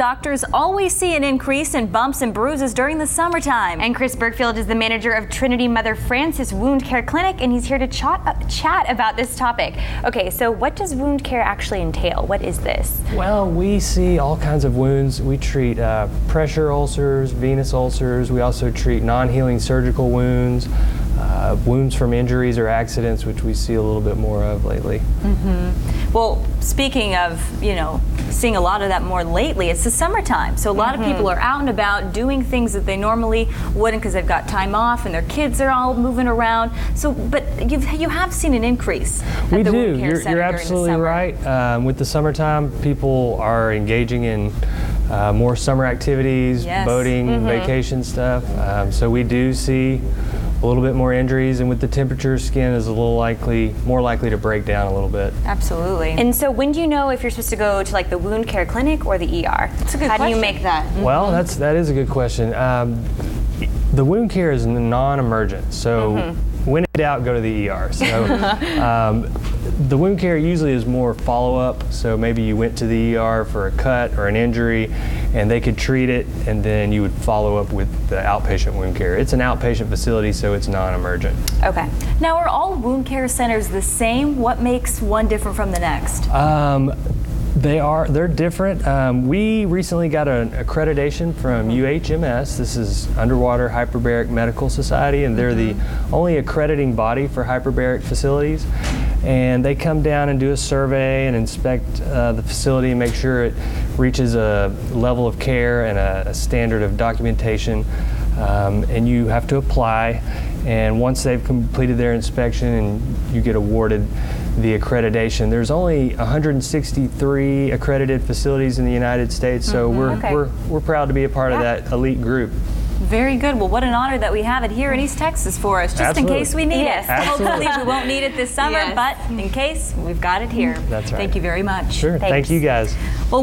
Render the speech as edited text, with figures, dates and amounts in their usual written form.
Doctors always see an increase in bumps and bruises during the summertime. And Chris Bergfield is the manager of Trinity Mother Frances Wound Care Clinic, and he's here to chat about this topic. Okay, so what does wound care actually entail? What is this? Well, we see all kinds of wounds. We treat pressure ulcers, venous ulcers. We also treat non-healing surgical wounds, wounds from injuries or accidents, which we see a little bit more of lately. Well, speaking of, seeing a lot of that more lately, it's the summertime. So a lot of people are out and about doing things that they normally wouldn't because they've got time off and their kids are all moving around. So, but you have seen an increase at We the do. Wound Care Center You're during the absolutely summer. right. With the summertime, people are engaging in more summer activities, Yes. boating, vacation stuff. So we do see a little bit more injuries, and with the temperature, skin is a little more likely to break down a little bit. Absolutely. And so when do you know if you're supposed to go to like the wound care clinic or the ER? That's a good question. How do you make that? Well, that is a good question. The wound care is non-emergent, so when in doubt, go to the ER. So the wound care usually is more follow-up, so maybe you went to the ER for a cut or an injury and they could treat it, and then you would follow up with the outpatient wound care. It's an outpatient facility, so it's non-emergent. Okay. Now, are all wound care centers the same? What makes one different from the next? They're different. We recently got an accreditation from UHMS. This is Underwater Hyperbaric Medical Society, and they're the only accrediting body for hyperbaric facilities. And they come down and do a survey and inspect the facility and make sure it reaches a level of care and a standard of documentation. And you have to apply, and once they've completed their inspection and you get awarded the accreditation, there's only 163 accredited facilities in the United States, so we're proud to be a part of that elite group. Very good. Well, what an honor that we have it here in East Texas for us, just in case we need it. Absolutely. Hopefully we won't need it this summer, but in case, we've got it here. That's right. Thank you very much. Sure. Thank you guys. Well,